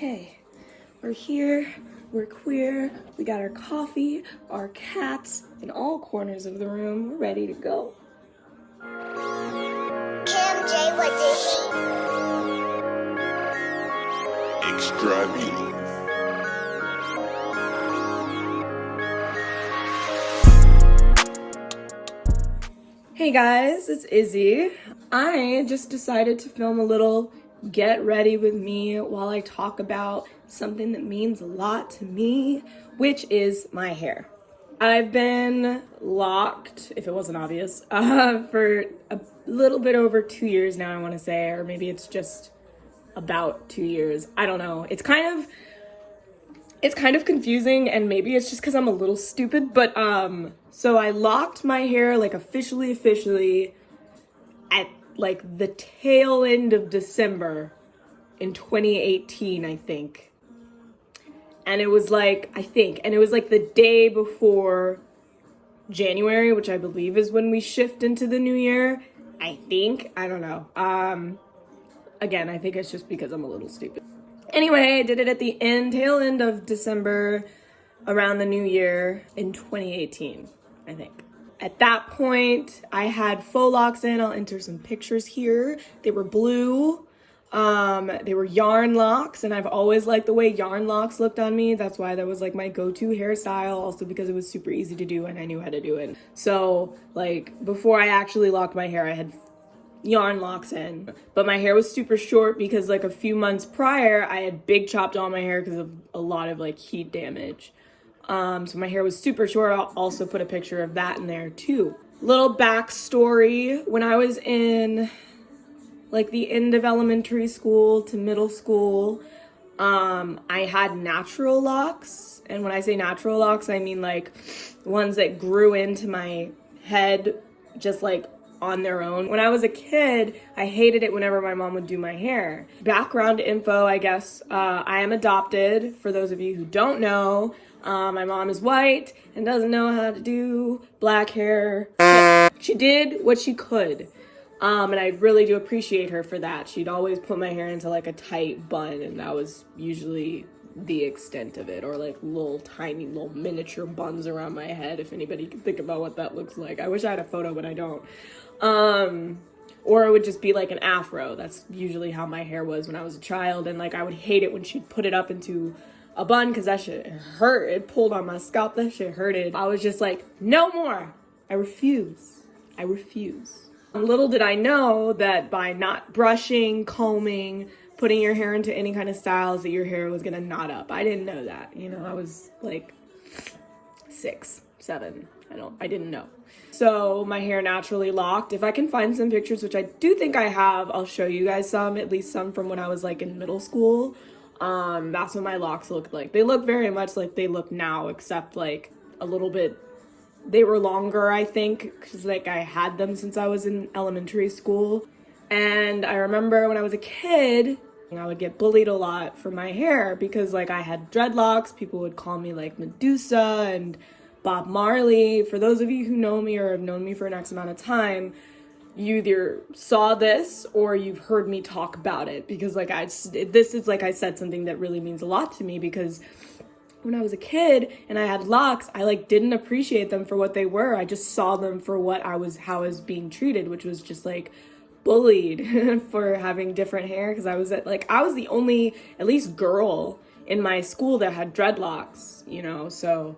Okay, we're here, we're queer, we got our coffee, our cats in all corners of the room. We're ready to go. Cam J, what did he? Extra View. Hey guys, it's Izzy. I just decided to film a little get ready with me while I talk about something that means a lot to me, which is my hair. I've been locked, if it wasn't obvious, for a little bit over 2 years now, I want to say, or maybe it's just about 2 years. I don't know. It's kind of confusing, and maybe it's just because I'm a little stupid, but so I locked my hair like officially at like the tail end of December in 2018, I think. And it was like, the day before January, which I believe is when we shift into the new year. I don't know. Again, I think it's just because I'm a little stupid. Anyway, I did it at the tail end of December, around the new year in 2018, I think. At that point, I had faux locks in. I'll enter some pictures here. They were blue. They were yarn locks, and I've always liked the way yarn locks looked on me. That's why that was like my go-to hairstyle, also because it was super easy to do and I knew how to do it. So like before I actually locked my hair, I had yarn locks in, but my hair was super short because like a few months prior I had big chopped all my hair because of a lot of like heat damage. So my hair was super short. I'll also put a picture of that in there too. Little backstory: when I was in like the end of elementary school to middle school, I had natural locks, and when I say natural locks, I mean like ones that grew into my head just like on their own. When I was a kid, I hated it whenever my mom would do my hair. Background info, I guess. I am adopted, for those of you who don't know. My mom is white and doesn't know how to do black hair. She did what she could. And I really do appreciate her for that. She'd always put my hair into like a tight bun, and that was usually the extent of it, or like little tiny little miniature buns around my head, if anybody can think about what that looks like. I wish I had a photo, but I don't. Or it would just be like an afro. That's usually how my hair was when I was a child, and like I would hate it when she'd put it up into a bun because that shit hurt. It pulled on my scalp. That shit hurted. I was just like, no more. I refuse. Little did I know that by not brushing, combing, putting your hair into any kind of styles, that your hair was gonna knot up. I didn't know that. You know, I was like 6, 7. I didn't know. So my hair naturally locked. If I can find some pictures, which I do think I have, I'll show you guys some, at least some from when I was like in middle school. That's what my locks looked like. They look very much like they look now, except like a little bit, they were longer, I think, because like I had them since I was in elementary school. And I remember when I was a kid, I would get bullied a lot for my hair because like I had dreadlocks. People would call me like Medusa and Bob Marley. For those of you who know me or have known me for an X amount of time, you either saw this or you've heard me talk about it, because like this is, like I said, something that really means a lot to me, because when I was a kid and I had locks, I like didn't appreciate them for what they were. I just saw them for how I was being treated, which was just like bullied for having different hair, because I was the only, at least, girl in my school that had dreadlocks, you know. So,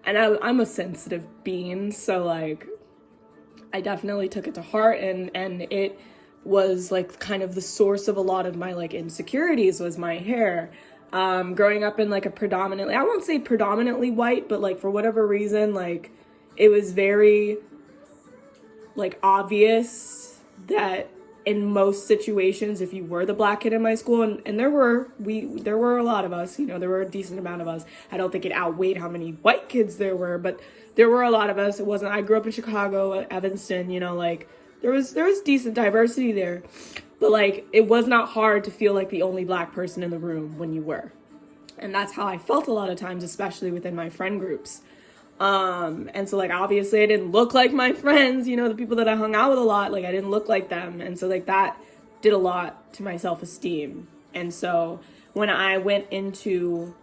and I'm a sensitive being, so like I definitely took it to heart, and it was like kind of the source of a lot of my like insecurities was my hair. Growing up in like a predominantly, I won't say predominantly white, but like for whatever reason, like it was very like obvious that in most situations, if you were the black kid in my school, and there were a lot of us, you know, there were a decent amount of us. I don't think it outweighed how many white kids there were, but there were a lot of us. I grew up in Chicago, Evanston, you know, like there was decent diversity there, but like it was not hard to feel like the only black person in the room when you were. And that's how I felt a lot of times, especially within my friend groups. And so like obviously I didn't look like my friends, you know, the people that I hung out with a lot, like I didn't look like them. And so like that did a lot to my self-esteem. And so when I went into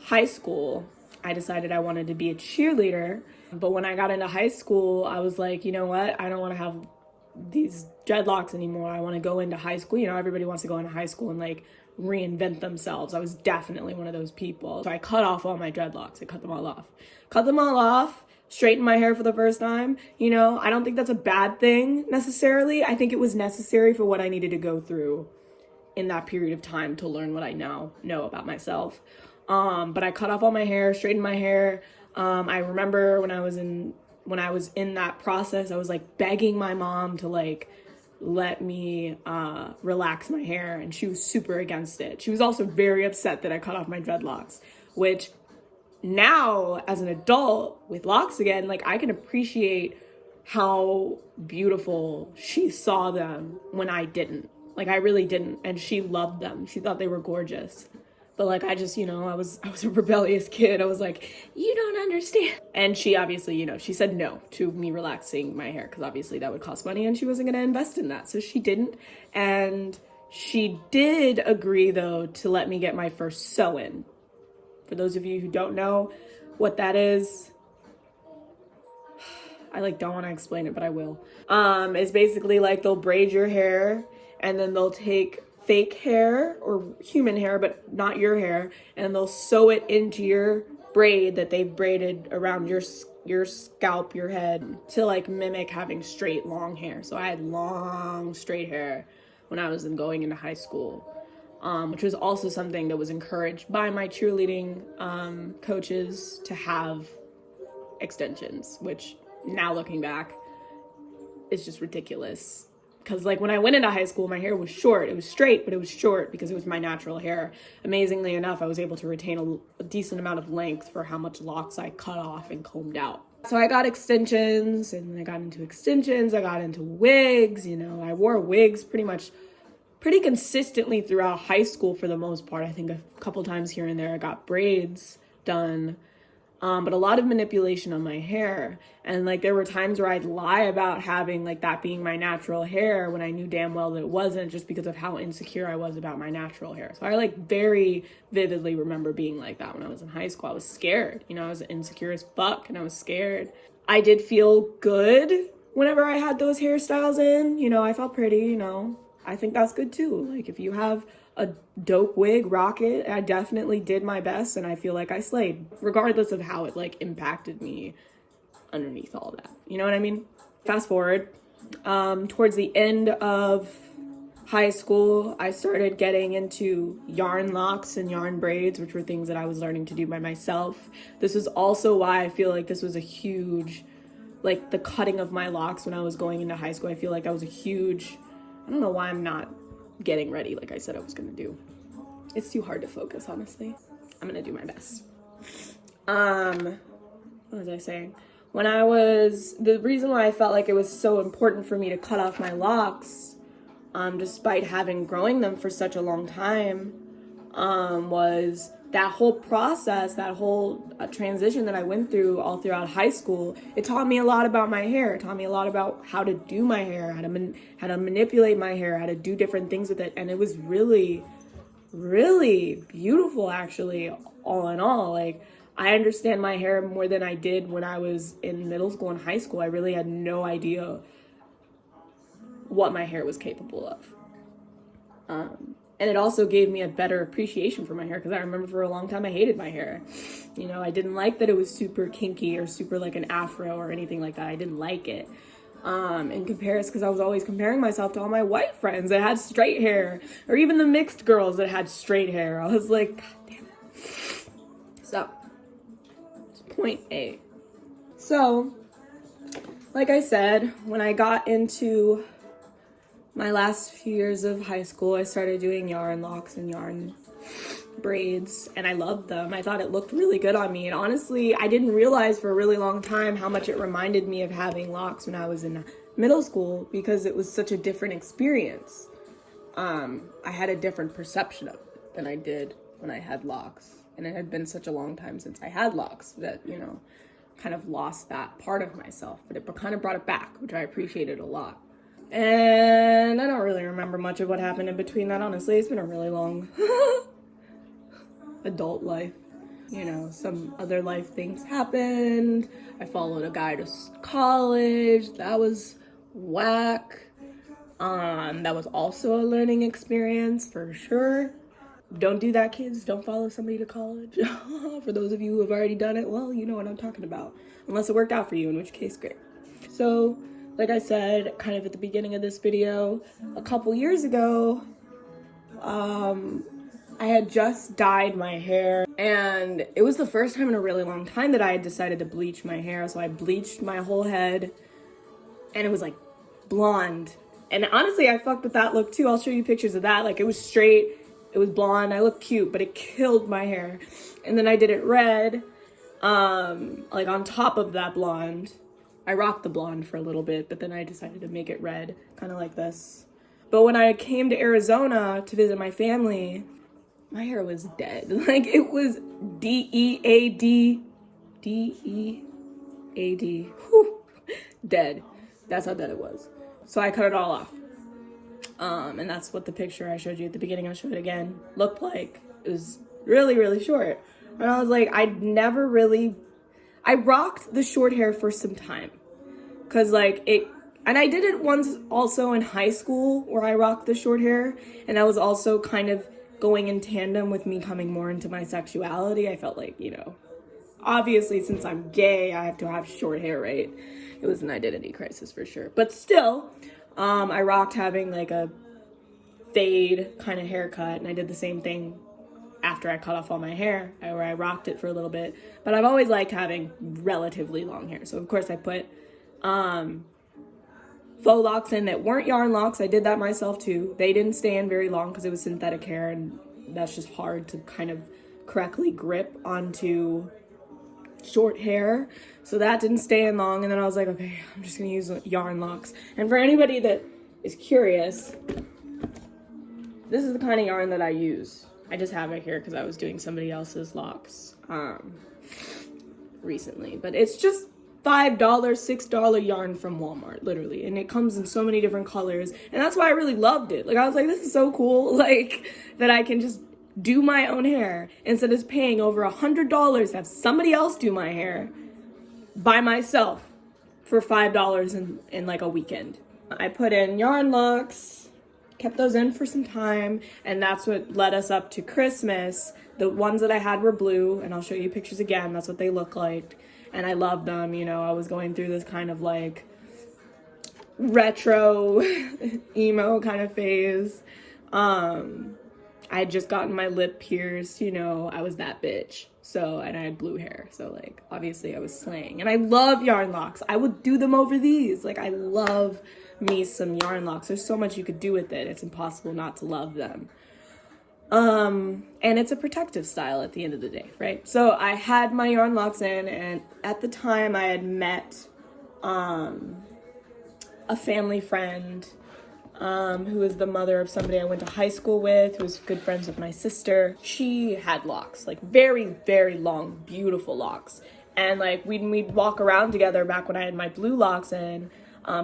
high school, I decided I wanted to be a cheerleader. But when I got into high school, I was like, you know what? I don't want to have these dreadlocks anymore. I want to go into high school. You know, everybody wants to go into high school and like reinvent themselves. I was definitely one of those people. So I cut off all my dreadlocks. I cut them all off. Cut them all off, straightened my hair for the first time. You know, I don't think that's a bad thing necessarily. I think it was necessary for what I needed to go through in that period of time to learn what I now know about myself. But I cut off all my hair, straightened my hair. I remember when I was in that process, I was like begging my mom to like let me relax my hair, and she was super against it. She was also very upset that I cut off my dreadlocks, which now as an adult with locks again, like I can appreciate how beautiful she saw them when I didn't. Like I really didn't, and she loved them. She thought they were gorgeous. But like I just, you know, I was a rebellious kid. I was like, you don't understand. And she obviously, you know, she said no to me relaxing my hair because obviously that would cost money and she wasn't going to invest in that. So she didn't. And she did agree though to let me get my first sew-in. For those of you who don't know what that is, I like don't want to explain it, but I will. It's basically like they'll braid your hair and then they'll take fake hair or human hair, but not your hair, and they'll sew it into your braid that they've braided around your scalp, your head, to like mimic having straight long hair. So I had long straight hair when I was going into high school, which was also something that was encouraged by my cheerleading coaches to have extensions, which now looking back is just ridiculous. Because like when I went into high school, my hair was short. It was straight, but it was short because it was my natural hair. Amazingly enough, I was able to retain a decent amount of length for how much locks I cut off and combed out. So I got extensions, and I got into extensions. I got into wigs. You know, I wore wigs pretty consistently throughout high school for the most part. I think a couple times here and there I got braids done. But a lot of manipulation on my hair. And like there were times where I'd lie about having like that being my natural hair when I knew damn well that it wasn't, just because of how insecure I was about my natural hair. So I like very vividly remember being like that when I was in high school. I was scared, you know, I was insecure as fuck and I was scared. I did feel good whenever I had those hairstyles in, you know, I felt pretty, you know, I think that's good too. Like if you have a dope wig, rock it. I definitely did my best and I feel like I slayed, regardless of how it like impacted me underneath all that. You know what I mean? Fast forward, towards the end of high school, I started getting into yarn locks and yarn braids, which were things that I was learning to do by myself. This is also why I feel like this was a huge, like the cutting of my locks when I was going into high school. I feel like that was a huge, I don't know why I'm not getting ready like I said I was gonna do. It's too hard to focus, honestly. I'm gonna do my best. What was I saying? The reason why I felt like it was so important for me to cut off my locks, despite having growing them for such a long time, was that whole process, that whole transition that I went through all throughout high school. It taught me a lot about my hair. It taught me a lot about how to do my hair, how to manipulate my hair, how to do different things with it. And it was really, really beautiful, actually, all in all. Like, I understand my hair more than I did when I was in middle school and high school. I really had no idea what my hair was capable of. And it also gave me a better appreciation for my hair, because I remember for a long time I hated my hair. You know, I didn't like that it was super kinky or super like an afro or anything like that. I didn't like it. In comparison, because I was always comparing myself to all my white friends that had straight hair, or even the mixed girls that had straight hair. I was like, God damn it. So, point A. So, like I said, when I got into my last few years of high school, I started doing yarn locks and yarn braids, and I loved them. I thought it looked really good on me, and honestly, I didn't realize for a really long time how much it reminded me of having locks when I was in middle school, because it was such a different experience. I had a different perception of it than I did when I had locks, and it had been such a long time since I had locks that, you know, kind of lost that part of myself, but it kind of brought it back, which I appreciated a lot. And I don't really remember much of what happened in between that, honestly. It's been a really long adult life. You know, some other life things happened. I followed a guy to college. That was whack. That was also a learning experience for sure. Don't do that, kids. Don't follow somebody to college. For those of you who have already done it, well, you know what I'm talking about. Unless it worked out for you, in which case, great. So, like I said, kind of at the beginning of this video, a couple years ago, I had just dyed my hair, and it was the first time in a really long time that I had decided to bleach my hair. So I bleached my whole head, and it was like blonde. And honestly, I fucked with that look too. I'll show you pictures of that. Like, it was straight, it was blonde, I looked cute, but it killed my hair. And then I did it red, like on top of that blonde. I rocked the blonde for a little bit, but then I decided to make it red, kind of like this. But when I came to Arizona to visit my family, my hair was dead. Like, it was D-E-A-D. D-E-A-D. Whew. Dead. That's how dead it was. So I cut it all off. And that's what the picture I showed you at the beginning, I'll show it again, looked like. It was really, really short. And I was like, I rocked the short hair for some time. Cause like and I did it once also in high school where I rocked the short hair. And that was also kind of going in tandem with me coming more into my sexuality. I felt like, you know, obviously since I'm gay, I have to have short hair, right? It was an identity crisis for sure. But still, I rocked having like a fade kind of haircut, and I did the same thing after I cut off all my hair, where I rocked it for a little bit. But I've always liked having relatively long hair. So of course I put faux locks in that weren't yarn locks. I did that myself too. They didn't stay in very long because it was synthetic hair, and that's just hard to kind of correctly grip onto short hair. So that didn't stay in long, and then I was like, okay, I'm just gonna use yarn locks. And for anybody that is curious, this is the kind of yarn that I use. I just have it here because I was doing somebody else's locks recently. But it's just $5, $6 yarn from Walmart, literally. And it comes in so many different colors. And that's why I really loved it. Like, I was like, this is so cool, like, that I can just do my own hair instead of paying over $100 to have somebody else do my hair by myself for $5 in like a weekend. I put in yarn locks, kept those in for some time, and that's what led us up to Christmas. The ones that I had were blue, and I'll show you pictures again. That's what they look like, and I loved them. You know, I was going through this kind of like retro emo kind of phase. I had just gotten my lip pierced, you know, I was that bitch. So, and I had blue hair. So like, obviously I was slaying. And I love yarn locks. I would do them over these. Like, I love me some yarn locks. There's so much you could do with it. It's impossible not to love them. And it's a protective style at the end of the day, right? So I had my yarn locks in, and at the time I had met, a family friend, who was the mother of somebody I went to high school with, who was good friends with my sister. She had locks, like very, very long, beautiful locks. And like we'd walk around together back when I had my blue locks in,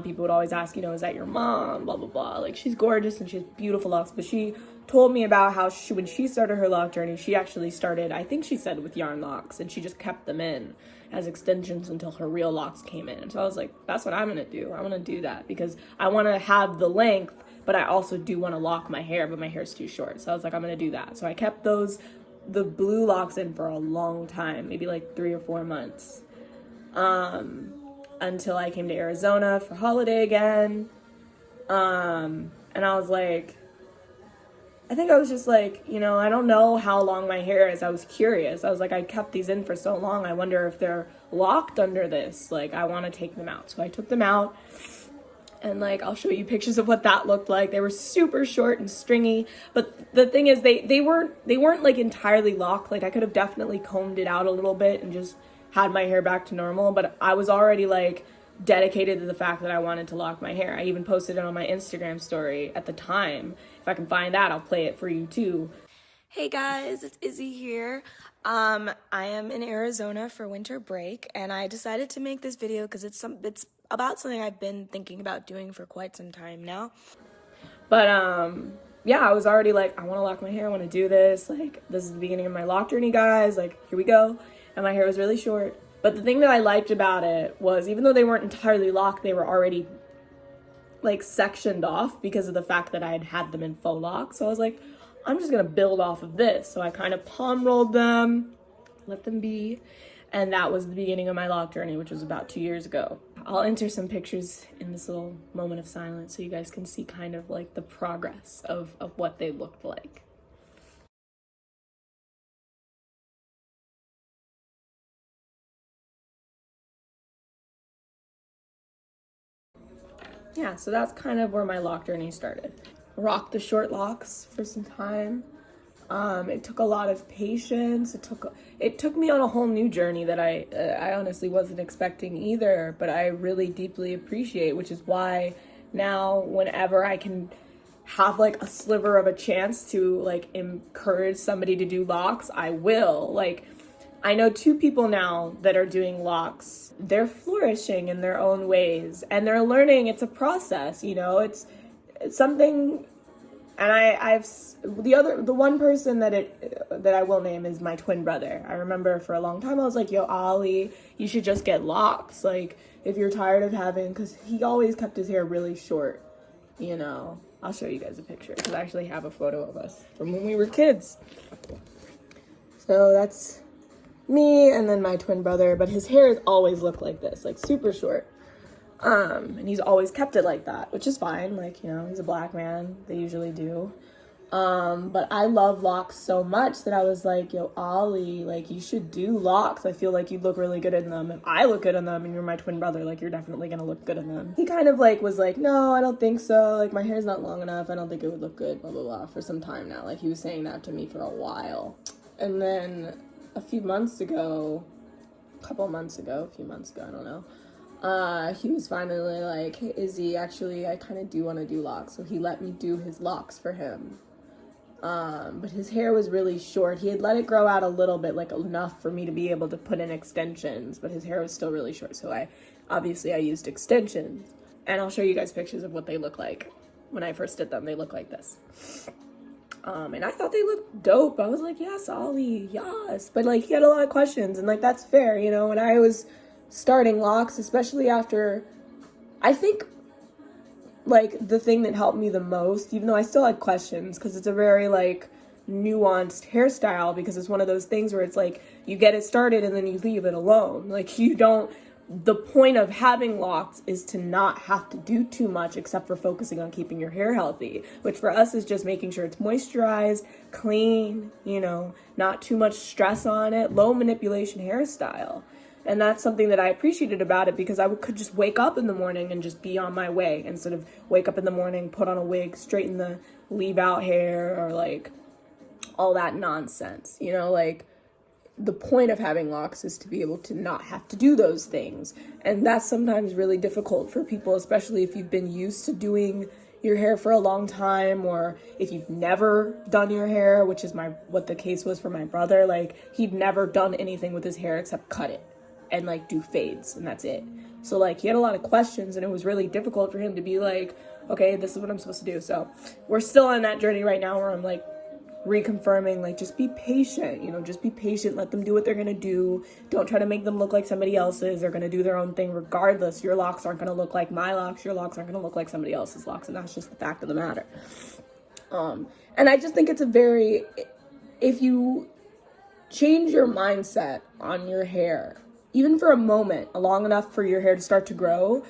people would always ask, you know, is that your mom? Blah, blah, blah. Like, she's gorgeous and she has beautiful locks. But she told me about how when she started her loc journey, she actually started, I think she said, with yarn locks, and she just kept them in as extensions until her real locks came in. And so I was like, that's what I'm gonna do. I'm gonna do that because I want to have the length, but I also do want to lock my hair, but my hair's too short. So I was like, I'm gonna do that. So I kept the blue locks in for a long time, maybe like 3 or 4 months, until I came to Arizona for holiday again. And I was like, I think I was just like, you know, I don't know how long my hair is. I was curious. I was like, I kept these in for so long. I wonder if they're locked under this. Like, I want to take them out. So I took them out, and like, I'll show you pictures of what that looked like. They were super short and stringy. But the thing is, they weren't like entirely locked. Like, I could have definitely combed it out a little bit and just had my hair back to normal. But I was already like dedicated to the fact that I wanted to lock my hair. I even posted it on my Instagram story at the time. If I can find that, I'll play it for you too. Hey guys, it's Izzy here. I am in Arizona for winter break, and I decided to make this video because about something I've been thinking about doing for quite some time now. But yeah, I was already like, I want to lock my hair, I want to do this. Like, this is the beginning of my Loc Journey, guys. Like, here we go. And my hair was really short. But the thing that I liked about it was, even though they weren't entirely locked, they were already like sectioned off because of the fact that I had had them in faux locks. So I was like, I'm just gonna build off of this. So I kind of palm rolled them, let them be. And that was the beginning of my Loc Journey, which was about 2 years ago. I'll enter some pictures in this little moment of silence so you guys can see kind of like the progress of what they looked like. Yeah, so that's kind of where my Loc Journey started. Rocked the short locks for some time. It took a lot of patience. It took me on a whole new journey that I honestly wasn't expecting either, but I really deeply appreciate, which is why now whenever I can have like a sliver of a chance to like encourage somebody to do locks, I will. Like, I know 2 people now that are doing locks. They're flourishing in their own ways and they're learning. It's a process, you know, it's something. And the one person that I will name is my twin brother. I remember for a long time I was like, yo, Ollie, you should just get locks. Like, if you're tired of having, because he always kept his hair really short, you know. I'll show you guys a picture because I actually have a photo of us from when we were kids. So that's me and then my twin brother, but his hair has always looked like this, like super short. And he's always kept it like that, which is fine. Like, you know, he's a black man. They usually do. But I love locks so much that I was like, yo, Ollie, like, you should do locks. I feel like you'd look really good in them. If I look good in them and you're my twin brother, like, you're definitely gonna look good in them. He kind of like was like, no, I don't think so. Like, my hair's not long enough. I don't think it would look good, blah, blah, blah, for some time now. Like, he was saying that to me for a while. And then a few months ago, I don't know. He was finally like, hey, Izzy, actually, I kind of do want to do locks. So he let me do his locks for him. But his hair was really short. He had let it grow out a little bit, like enough for me to be able to put in extensions, but his hair was still really short. So I used extensions. And I'll show you guys pictures of what they look like. When I first did them, they look like this. And I thought they looked dope. I was like, yes, Ollie, yes. But like, he had a lot of questions, and like, that's fair, you know. When I was starting locks, especially after, I think like the thing that helped me the most, even though I still had questions, because it's a very like nuanced hairstyle, because it's one of those things where it's like you get it started and then you leave it alone. Like, the point of having locks is to not have to do too much except for focusing on keeping your hair healthy, which for us is just making sure it's moisturized, clean, you know, not too much stress on it, low manipulation hairstyle. And that's something that I appreciated about it, because I could just wake up in the morning and just be on my way, instead of wake up in the morning, put on a wig, straighten the leave out hair, or like all that nonsense, you know. Like, the point of having locks is to be able to not have to do those things. And that's sometimes really difficult for people, especially if you've been used to doing your hair for a long time, or if you've never done your hair, which is what the case was for my brother. Like, he'd never done anything with his hair except cut it and like do fades, and that's it. So like, he had a lot of questions, and it was really difficult for him to be like, okay, this is what I'm supposed to do. So we're still on that journey right now where I'm like reconfirming, like, just be patient, you know, just be patient. Let them do what they're gonna do. Don't try to make them look like somebody else's. They're gonna do their own thing regardless. Your locks aren't gonna look like my locks. Your locks aren't gonna look like somebody else's locks, and that's just the fact of the matter. And I just think it's if you change your mindset on your hair, even for a moment, long enough for your hair to start to grow,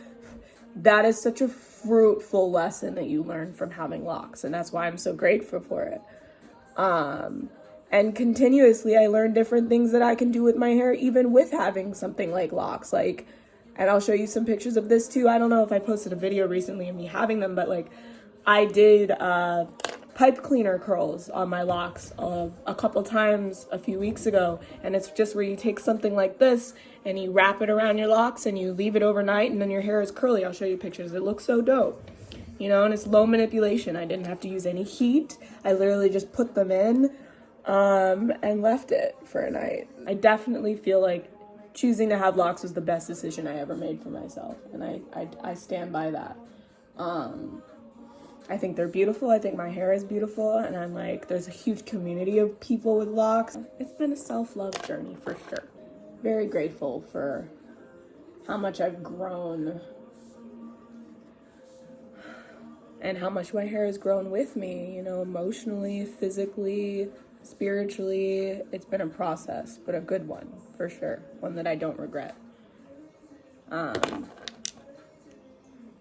that is such a fruitful lesson that you learn from having locks. And that's why I'm so grateful for it. And continuously, I learn different things that I can do with my hair, even with having something like locks. Like, and I'll show you some pictures of this too. I don't know if I posted a video recently of me having them, but like, I did pipe cleaner curls on my locks a couple times a few weeks ago. And it's just where you take something like this and you wrap it around your locks and you leave it overnight, and then your hair is curly. I'll show you pictures. It looks so dope, you know, and it's low manipulation. I didn't have to use any heat. I literally just put them in and left it for a night. I definitely feel like choosing to have locks was the best decision I ever made for myself, and I stand by that. I think they're beautiful. I think my hair is beautiful, and I'm like, there's a huge community of people with locks. It's been a self-love journey for sure. Very grateful for how much I've grown and how much my hair has grown with me, you know, emotionally, physically, spiritually. It's been a process, but a good one for sure. One that I don't regret.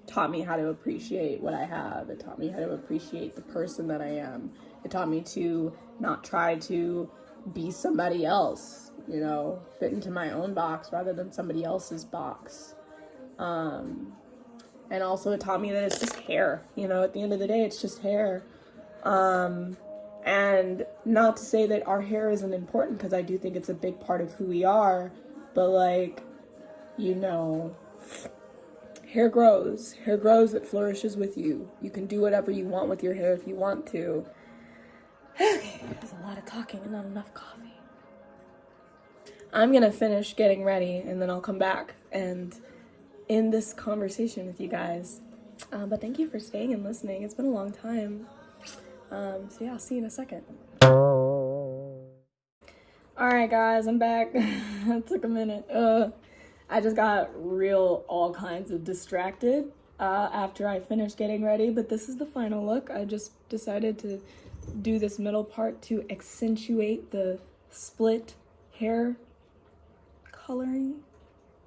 Taught me how to appreciate what I have. It taught me how to appreciate the person that I am. It taught me to not try to be somebody else, you know, fit into my own box rather than somebody else's box. And also it taught me that it's just hair, you know, at the end of the day, it's just hair. And not to say that our hair isn't important, because I do think it's a big part of who we are, but like, you know, hair grows, it flourishes with you. You can do whatever you want with your hair if you want to. Okay, there's a lot of talking and not enough coffee. I'm gonna finish getting ready and then I'll come back and end this conversation with you guys. But thank you for staying and listening. It's been a long time. So yeah, I'll see you in a second. Alright guys, I'm back. It took a minute. I just got all kinds of distracted after I finished getting ready, but this is the final look. I just decided to do this middle part to accentuate the split hair coloring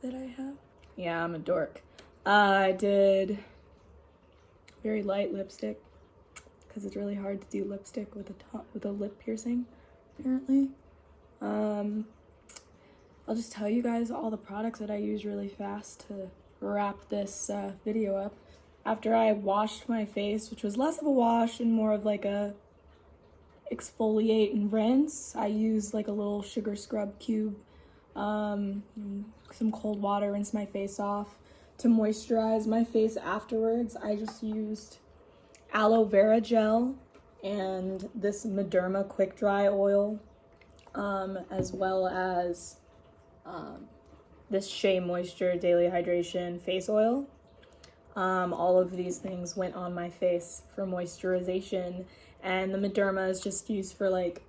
that I have. Yeah, I'm a dork. I did very light lipstick because it's really hard to do lipstick with a lip piercing, apparently. I'll just tell you guys all the products that I use really fast to wrap this video up. After I washed my face, which was less of a wash and more of like a exfoliate and rinse, I used like a little sugar scrub cube, some cold water, rinse my face off. To moisturize my face afterwards, I just used aloe vera gel and this Mederma quick dry oil, as well as this Shea Moisture Daily Hydration face oil. All of these things went on my face for moisturization, and the Mederma is just used for like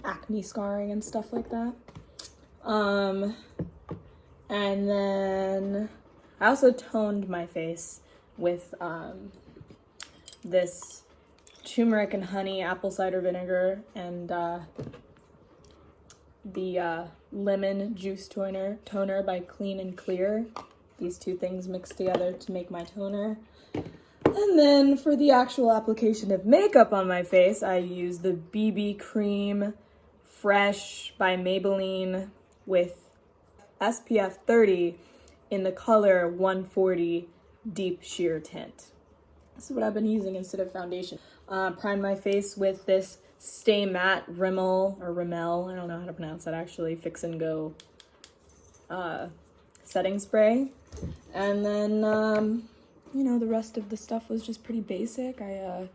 acne scarring and stuff like that. And then I also toned my face with this turmeric and honey apple cider vinegar and the lemon juice toner by Clean and Clear. These two things mixed together to make my toner. And then for the actual application of makeup on my face, I use the BB Cream Fresh by Maybelline with SPF 30 in the color 140 Deep Sheer Tint. This is what I've been using instead of foundation. Prime my face with this Stay Matte Rimmel, I don't know how to pronounce that actually, Fix and Go setting spray. And then, you know, the rest of the stuff was just pretty basic. I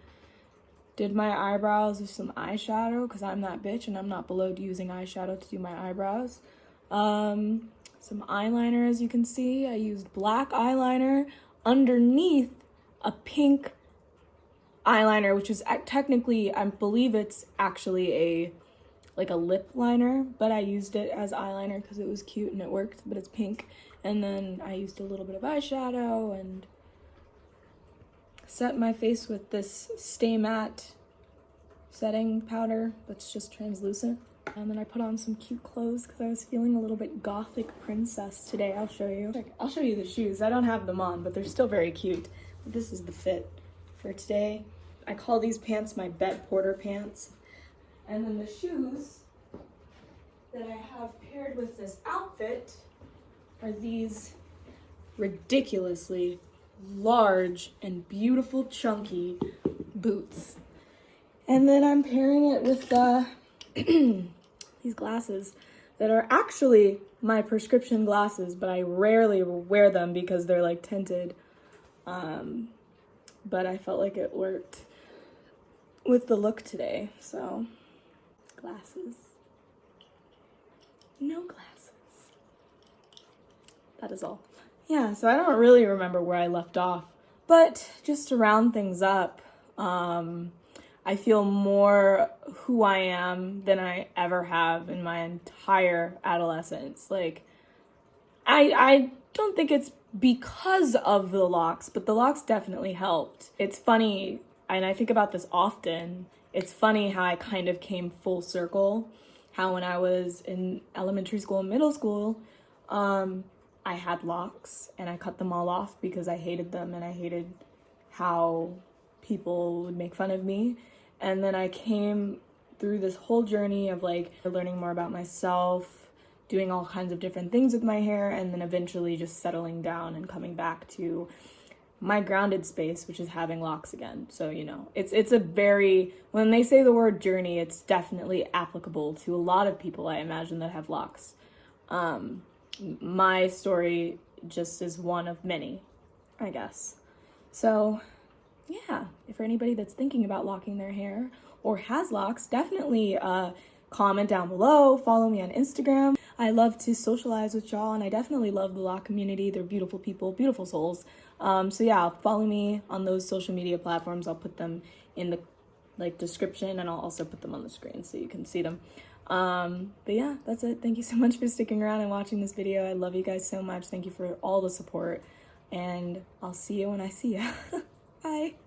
did my eyebrows with some eyeshadow because I'm that bitch and I'm not below using eyeshadow to do my eyebrows. Some eyeliner, as you can see. I used black eyeliner underneath a pink eyeliner, which is technically, I believe it's actually like a lip liner, but I used it as eyeliner because it was cute and it worked, but it's pink. And then I used a little bit of eyeshadow and set my face with this Stay Matte setting powder that's just translucent. And then I put on some cute clothes because I was feeling a little bit gothic princess today. I'll show you the shoes. I don't have them on, but they're still very cute. But this is the fit for today. I call these pants my bed porter pants. And then the shoes that I have paired with this outfit are these ridiculously large and beautiful chunky boots. And then I'm pairing it with these glasses that are actually my prescription glasses, but I rarely wear them because they're like tinted. But I felt like it worked with the look today, so glasses. No glasses. That is all. Yeah, so I don't really remember where I left off. But just to round things up, I feel more who I am than I ever have in my entire adolescence. Like, I don't think it's because of the Locs, but the Locs definitely helped. It's funny, and I think about this often. It's funny how I kind of came full circle. How when I was in elementary school and middle school, I had locks and I cut them all off because I hated them and I hated how people would make fun of me. And then I came through this whole journey of like learning more about myself, doing all kinds of different things with my hair, and then eventually just settling down and coming back to my grounded space, which is having locks again. So, you know, it's a very, when they say the word journey, it's definitely applicable to a lot of people, I imagine, that have locks. My story just is one of many, I guess. So, yeah, for anybody that's thinking about locking their hair or has locks, definitely comment down below, follow me on Instagram. I love to socialize with y'all, and I definitely love the Loc community. They're beautiful people, beautiful souls. So yeah, follow me on those social media platforms. I'll put them in the description, and I'll also put them on the screen so you can see them. But yeah, that's it. Thank you so much for sticking around and watching this video. I love you guys so much. Thank you for all the support, and I'll see you when I see you. Bye.